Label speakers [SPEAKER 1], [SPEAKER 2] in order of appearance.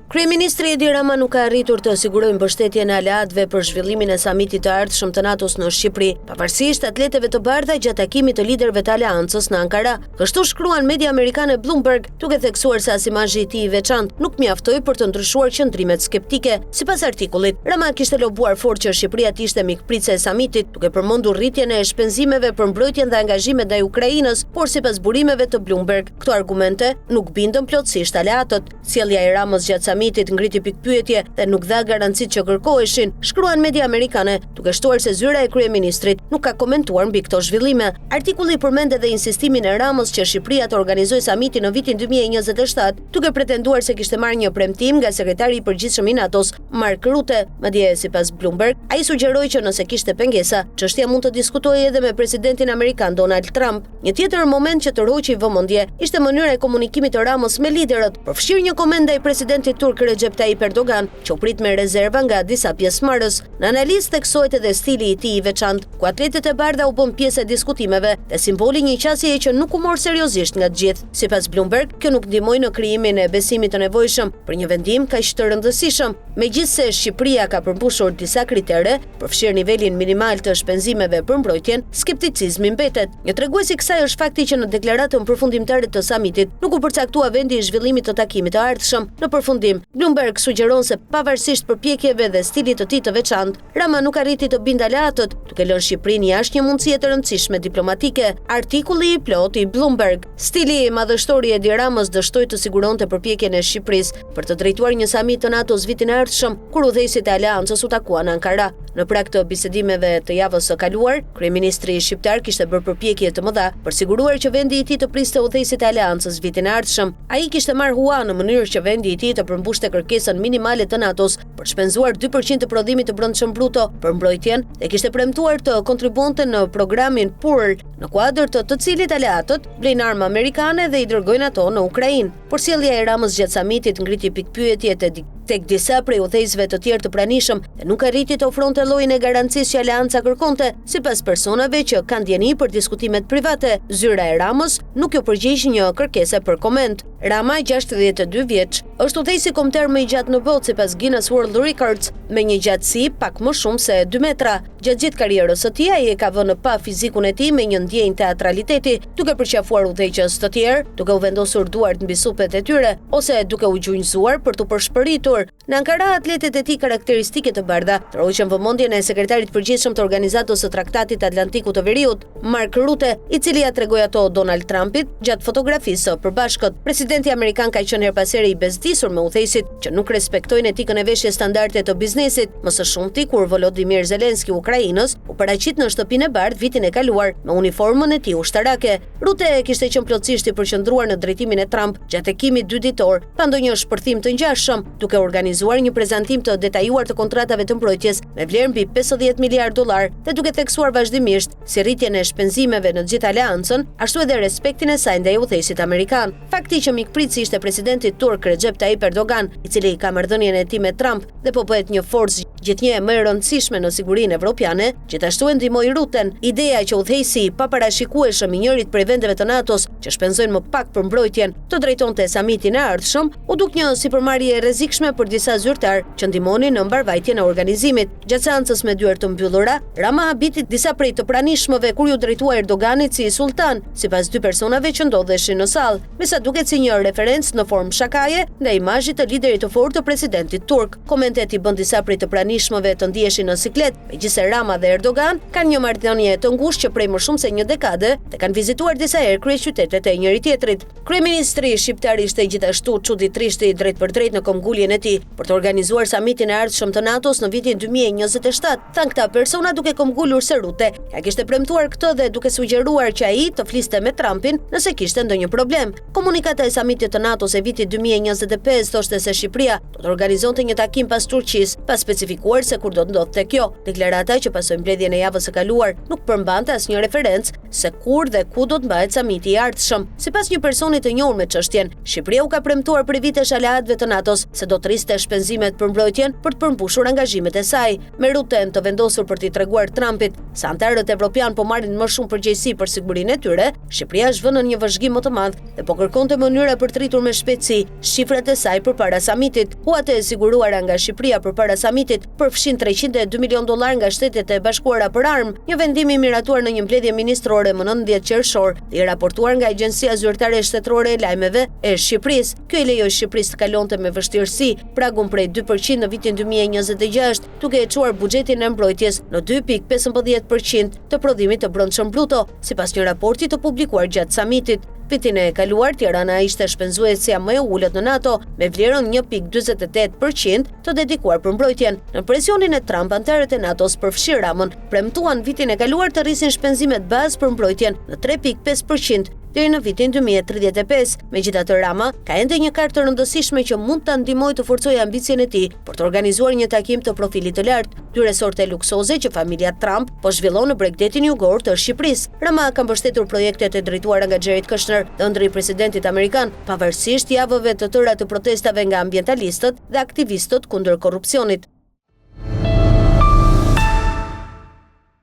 [SPEAKER 1] Kryeministri Edi Rama nuk ka arritur të sigurojë mbështetjen e aleatëve për zhvillimin e samitit të ardhshëm të NATO-s në Shqipëri, pavarësisht atleteve të bardha gjatë takimit të liderëve të aleancës në Ankara. Kështu shkruan media amerikane Bloomberg, duke theksuar se as imazhi i tij i veçantë nuk mjaftoi për të ndryshuar qëndrimet skeptike. Sipas artikullit, Rama kishte lobuar fort që Shqipëria të ishte mikpritëse e samitit, duke përmendur rritjen e shpenzimeve për mbrojtjen dhe angazhimet ndaj Ukrainës, por sipas burimeve të Bloomberg, këto argumente nuk bindën plotësisht aleatët. Sjellja e Ramës gjatë samitit ngriti pikpyetje dhe nuk dha garancitë që kërkoheshin, shkruan media amerikane, duke shtuar se zyra e kryeministrit nuk ka komentuar mbi këto zhvillime. Artikulli përmend edhe insistimin e Ramës që Shqipëria të organizojë samitin në vitin 2027, duke pretenduar se kishte marrë një premtim nga sekretari i përgjithshëm i NATO-s, Mark Rutte. Madje sipas Bloomberg, ai sugjeroi që nëse kishte pengesa, çështja mund të diskutojë edhe me presidentin amerikan Donald Trump. Një tjetër moment që tërhoqi vëmendje ishte mënyra e komunikimit të Ramës me liderët, përfshir një koment ndaj presidentit turk Recep Tayyip Erdogan, që u prit me rezerva nga disa pjesëmarrës. Në analizë theksohet edhe stili i tij i veçantë, ku atletët e bardha u bën pjesë e diskutimeve dhe simboli një qasjeje që nuk u mor seriozisht nga të gjithë. Sipas Bloomberg, kjo nuk ndihmoi në krijimin e besimit të nevojshëm për një vendim kaq të rëndësishëm. Megjithse Shqipëria ka përmbushur disa kritere, përfshirë nivelin minimal të shpenzimeve për mbrojtjen, skepticizmi mbetet. Një tregues i kësaj është fakti që në deklaratën përfundimtare të samitit nuk u përcaktua vendi i zhvillimit të takimit të ardhshëm. Në përfundim, Bloomberg sugjeron se pavarësisht përpjekjeve dhe stilit të tij të veçantë, Rama nuk arriti të bindë aleatët, duke lënë Shqipërinë jashtë një mundësie të rëndësishme diplomatike. Artikulli i plot i Bloomberg. Stili madhështor i Edi Ramës dështoi të siguronte përpjekjen e Shqipërisë për të drejtuar një samit të NATO-s vitin e ardhshëm, kur udhëheqësit e aleancës u takuan në Ankara. Në prag të bisedimeve të javës së kaluar, kryeministri shqiptar kishte bërë përpjekje të mëdha për siguruar që vendi i tij të priste udhëheqësit e aleancës vitin e ardhshëm. Ai kishte marrë hua në mënyrë që vendi i tij të përmbushte kërkesën minimale të NATO-s për shpenzuar 2% të prodhimit të brendshëm bruto për mbrojtjen dhe kishte premtuar të kontribuonte në programin PUR, në kuadër të cilit aleatët blejnë armë amerikane dhe i dërgojnë ato në Ukrainë. Por sjellja e Ramës gjatë samitit ngriti pikpyetje tek disa prej udhëheqësve të tjerë të pranishëm dhe nuk arriti të ofronte llojin e garancisë që aleanca kërkonte, sipas personave që kanë dieni për diskutimet private. Zyra e Ramës nuk u përgjigj një kërkese për koment. Rama, 62 vjeç, është udhëheqësi kombëtar më i gjatë në botë sipas Guinness World Records, me një gjatësi pak më shumë se 2 metra. Gjatë gjithë karrierës së tij, ai e ka vënë pa fizikun e tij me një ndjenjë teatraliteti, duke përqafuar udhëheqës të tjerë, duke u vendosur duart mbi supet e tyre, ose duke u gjunjëzuar për të përshpëritur. Në Ankara, atletet e tij karakteristike të bardha tërhoqën vëmendjen e sekretarit përgjithshëm të Organizatës së Traktatit Atlantiku të Veriut, Mark Rutte, i cili ja tregoi ato Donald Trumpit gjatë fotografisë së përbashkët. Presidenti amerikan ka qenë herpasere i bezdisur me udhëheqësit që nuk respektojnë etikën e veshjes standarde të biznesit, më së shumti kur Volodymyr Zelenski Ukrainës u paraqit në shtëpinë e bardhë vitin e kaluar me uniformën e tij ushtarake. Rutte kishte qenë plotësisht i përqendruar në drejtimin e Trump gjatë takimit 2 ditor, pa ndonjë shpërthim të ngjashëm, duke organizuar një prezantim të detajuar të kontratave të mbrojtjes me vlerë mbi 50 miliard dollar dhe duke theksuar vazhdimisht si rritjen e shpenzimeve në gjithë aleancën, ashtu edhe respektin e saj ndaj udhëheqësit amerikan. Fakti që mikpritësi ishte presidenti turk Recep Tayyip Erdogan, i cili ka marrëdhënien e tij me Trump dhe po bëhet një forcë gjithnjë më e rëndësishme në sigurinë evropiane, gjithashtu e ndihmoi Rutten. Ideja që udhëheqësi i paparashikueshëm i njërit prej vendeve të NATO-s që shpenzojnë më pak për mbrojtjen të drejtonte samitin e ardhshëm, u duk një sipërmarrje e rrezikshme për disa zyrtar që ndihmonin në mbarvajtjen e organizimit. Gjatë seancës me dyert të mbyllura, Rama habiti disa prej të pranishmëve kur ju drejtua Erdoganit si sultan, sipas 2 personave që ndodheshin në sallë, me sa duket si një referencë në formë shakaje ndaj imazhit të liderit të fortë të presidentit turk. Komentet i bën disa prej të pranishmëve të ndiheshin në siklet, megjithse Rama dhe Erdogan kanë një marrëdhënie të ngushtë që prej më shumë se një dekade dhe kanë vizituar disa herë kryeqytetet e njëri tjetrit. Kryeministri shqiptar ishte gjithashtu çuditërisht i drejtpërdrejt në këmbguljen e tij për të organizuar samitin e ardhshëm të NATO-s në vitin 2027, than këta persona duke këmbgulur se Rutte ja kishte premtuar këtë dhe duke sugjeruar që ai të fliste me Trumpin nëse kishte ndonjë problem. Komunikata e samitit të NATO-s e vitit 2025 thoshte se Shqipëria do të organizonte një takim pas Turqisë, pa specifikuar se kur do të ndodhte kjo. Deklarata që pasoi mbledhjen e javës së kaluar nuk përmbante asnjë referencë se kur dhe ku do të mbahet samiti i ardhshëm. Sipas një personi të njohur me çështjen, Shqipëria u ka premtuar për vitesh aleatëve të NATO-s se do të rriste shpenzimet për mbrojtjen për të përmbushur angazhimet e saj. Me Rutten të vendosur për t'i treguar Trumpit se anëtarët evropian po marrin më shumë përgjegjësi për sigurinë e tyre, Shqipëria është vënë në një vëzhgim më të madh dhe po kërkonte mënyra për të rritur me shpejtësi shifrat urdhrat e saj përpara samitit. Huat e siguruara nga Shqipëria përpara samitit përfshin $302 milion nga Shtetet e Bashkuara për armë, një vendim i miratuar në një mbledhje ministrore më 19 qershor, i raportuar nga Agjencia Zyrtare Shtetërore e Lajmeve e Shqipërisë. Kjo i lejoi Shqipërisë të kalonte me vështirësi pragun prej 2% në vitin 2026, duke e çuar buxhetin e mbrojtjes në 2.15% të prodhimit të brendshëm bruto, sipas një raporti të publikuar gjatë samitit. Vitin e kaluar, Tirana ishte shpenzuesja më e ulët në NATO, me vlerën 1.48% të dedikuar për mbrojtjen. Në presionin e Trump, anëtarët e NATO-s përfshi Ramën premtuan vitin e kaluar të rrisin shpenzimet bazë për mbrojtjen në 3.5% deri në vitin 2035. Megjithatë, Rama ka ende një kartë të rëndësishme që mund ta ndihmojë të forcojë ambicien e tij për të organizuar një takim të profilit të lartë, dy resorte luksoze që familja Trump po zhvillon në Bregdetin jugor të Shqipërisë. Rama ka mbështetur projektet e drejtuara nga Jared Kushner, ëndri i presidentit amerikan, pavarësisht javëve të tëra të protestave nga ambientalistët dhe aktivistët kundër korrupsionit.